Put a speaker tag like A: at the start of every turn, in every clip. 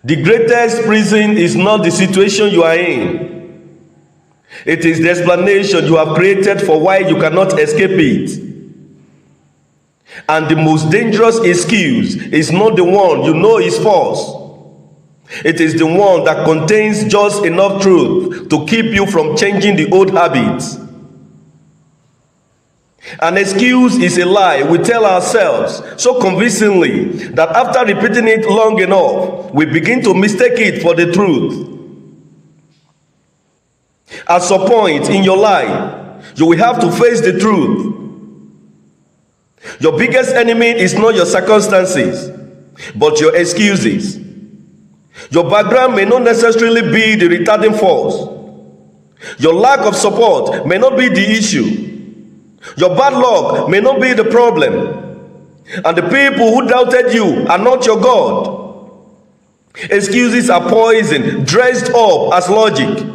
A: The greatest prison is not the situation you are in. It is the explanation you have created for why you cannot escape it. And the most dangerous excuse is not the one you know is false. It is the one that contains just enough truth to keep you from changing the old habits. An excuse is a lie we tell ourselves so convincingly that after repeating it long enough, we begin to mistake it for the truth. At some point in your life, you will have to face the truth. Your biggest enemy is not your circumstances, but your excuses. Your background may not necessarily be the retarding force. Your lack of support may not be the issue. Your bad luck may not be the problem. And the people who doubted you are not your God. Excuses are poison dressed up as logic.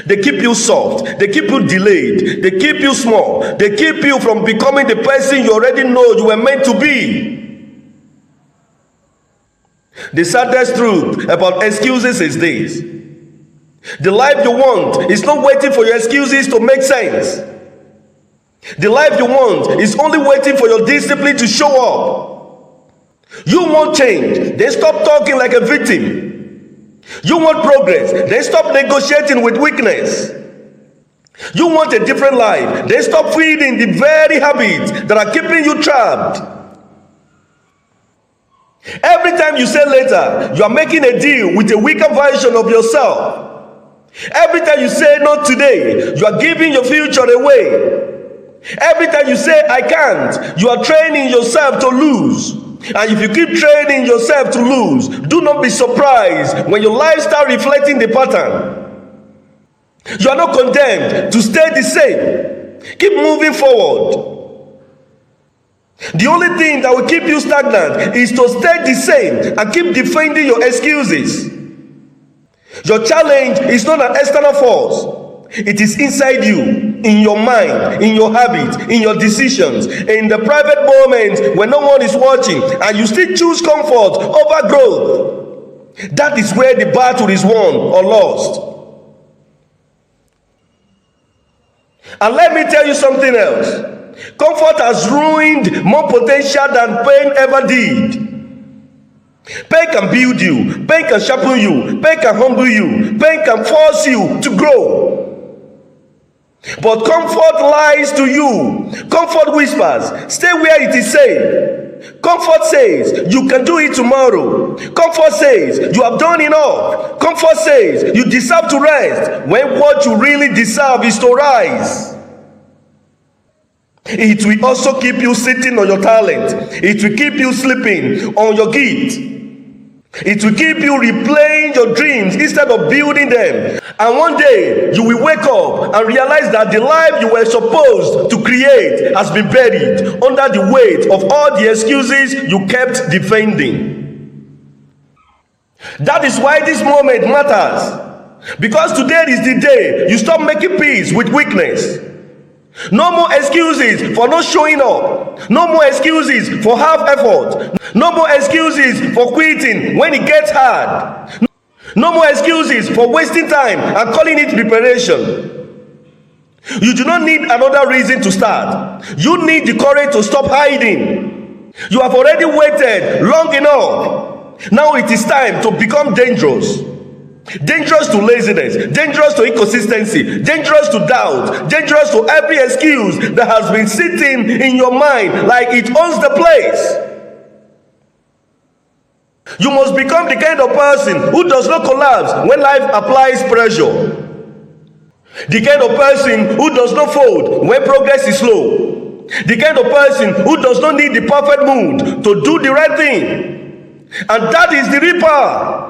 A: They keep you soft, they keep you delayed, they keep you small, they keep you from becoming the person you already know you were meant to be. The saddest truth about excuses is this: the life you want is not waiting for your excuses to make sense. The life you want is only waiting for your discipline to show up. You want change, then stop talking like a victim. You want progress, then stop negotiating with weakness. You want a different life, then stop feeding the very habits that are keeping you trapped. Every time you say later, you are making a deal with a weaker version of yourself. Every time you say not today, you are giving your future away. Every time you say I can't, you are training yourself to lose. And if you keep training yourself to lose, do not be surprised when your life starts reflecting the pattern. You are not condemned to stay the same. Keep moving forward. The only thing that will keep you stagnant is to stay the same and keep defending your excuses. Your challenge is not an external force. It is inside you, in your mind, in your habits, in your decisions, in the private moments when no one is watching and you still choose comfort over growth. That is where the battle is won or lost. And let me tell you something else. Comfort has ruined more potential than pain ever did. Pain can build you, pain can sharpen you, pain can humble you, pain can force you to grow. But comfort lies to you. Comfort whispers, stay where it is safe. Comfort says, you can do it tomorrow. Comfort says, you have done enough. Comfort says, you deserve to rest, when what you really deserve is to rise. It will also keep you sitting on your talent. It will keep you sleeping on your gift. It will keep you replaying your dreams instead of building them. And one day, you will wake up and realize that the life you were supposed to create has been buried under the weight of all the excuses you kept defending. That is why this moment matters. Because today is the day you stop making peace with weakness. No more excuses for not showing up. No more excuses for half effort. No more excuses for quitting when it gets hard. No more excuses for wasting time and calling it preparation. You do not need another reason to start. You need the courage to stop hiding. You have already waited long enough. Now it is time to become dangerous. Dangerous to laziness, dangerous to inconsistency, dangerous to doubt, dangerous to every excuse that has been sitting in your mind like it owns the place. You must become the kind of person who does not collapse when life applies pressure. The kind of person who does not fold when progress is slow. The kind of person who does not need the perfect mood to do the right thing. And that is the real power.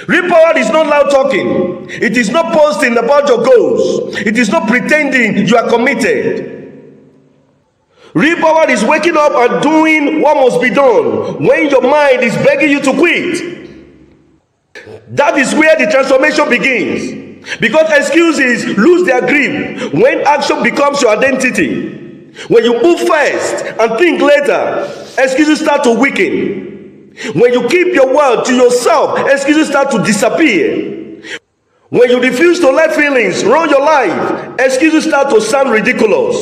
A: Real power is not loud talking. It is not posting about your goals. It is not pretending you are committed. Real power is waking up and doing what must be done when your mind is begging you to quit. That is where the transformation begins. Because excuses lose their grip when action becomes your identity. When you move first and think later, excuses start to weaken. When you keep your word to yourself, excuses start to disappear. When you refuse to let feelings run your life, excuses start to sound ridiculous.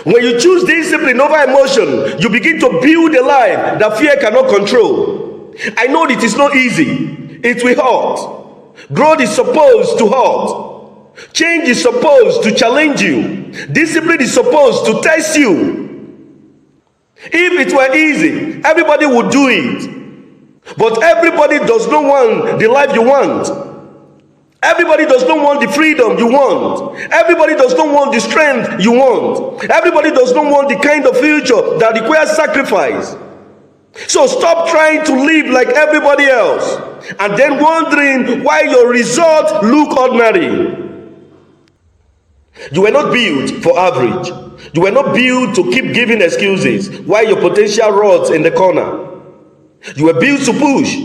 A: When you choose discipline over emotion, you begin to build a life that fear cannot control. I know it is not easy. It will hurt. Growth is supposed to hurt. Change is supposed to challenge you. Discipline is supposed to test you. If it were easy, everybody would do it. But everybody does not want the life you want. Everybody does not want the freedom you want. Everybody does not want the strength you want. Everybody does not want the kind of future that requires sacrifice. So stop trying to live like everybody else and then wondering why your results look ordinary. You were not built for average. You were not built to keep giving excuses while your potential rots in the corner. You were built to push,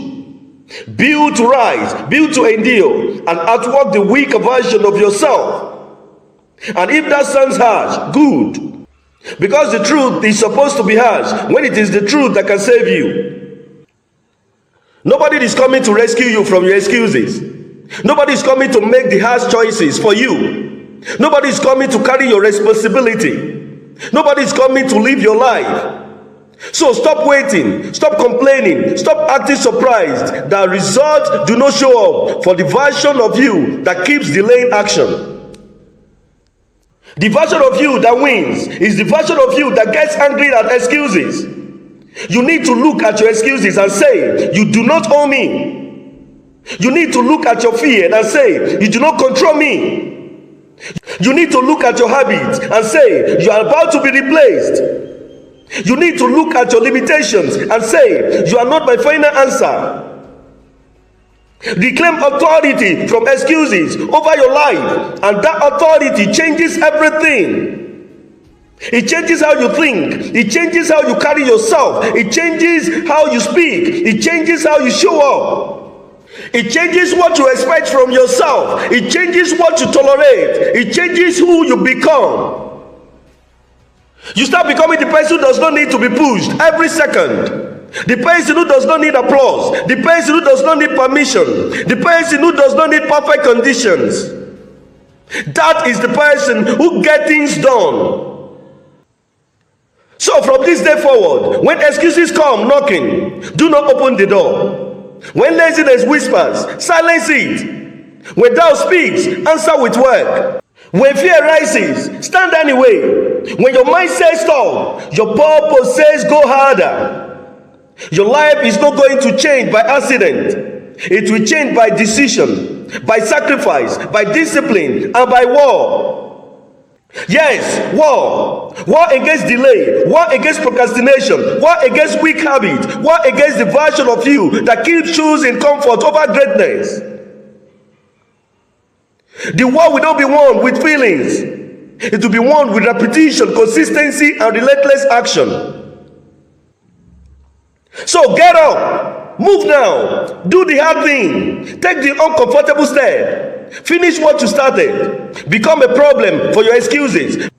A: built to rise, built to endure, and outwork the weaker version of yourself. And if that sounds harsh, good. Because the truth is supposed to be harsh when it is the truth that can save you. Nobody is coming to rescue you from your excuses. Nobody is coming to make the harsh choices for you. Nobody is coming to carry your responsibility. Nobody is coming to live your life. So stop waiting, stop complaining, stop acting surprised that results do not show up for the version of you that keeps delaying action. The version of you that wins is the version of you that gets angry at excuses. You need to look at your excuses and say, you do not owe me. You need to look at your fear and say, you do not control me. You need to look at your habits and say, you are about to be replaced. You need to look at your limitations and say, you are not my final answer. Reclaim authority from excuses over your life, and that authority changes everything. It changes how you think. It changes how you carry yourself. It changes how you speak. It changes how you show up. It changes what you expect from yourself. It changes what you tolerate. It changes who you become. You start becoming the person who does not need to be pushed every second. The person who does not need applause. The person who does not need permission. The person who does not need perfect conditions. That is the person who gets things done. So from this day forward, when excuses come knocking, do not open the door. When laziness whispers, silence it. When doubt speaks, answer with work. When fear rises, stand anyway. When your mind says stop, your purpose says go harder. Your life is not going to change by accident. It will change by decision, by sacrifice, by discipline, and by war. Yes, war. War against delay, war against procrastination, war against weak habits, war against the version of you that keeps choosing comfort over greatness. The war will not be won with feelings. It will be won with repetition, consistency, and relentless action. So get up, move now, do the hard thing, take the uncomfortable step, finish what you started, become a problem for your excuses.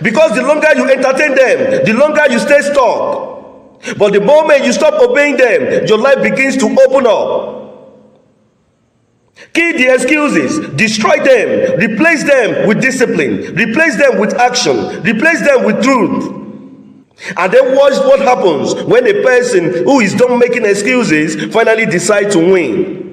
A: Because the longer you entertain them, the longer you stay stuck. But the moment you stop obeying them, your life begins to open up. Kill the excuses, destroy them, replace them with discipline, replace them with action, replace them with truth. And then watch what happens when a person who is done making excuses finally decides to win.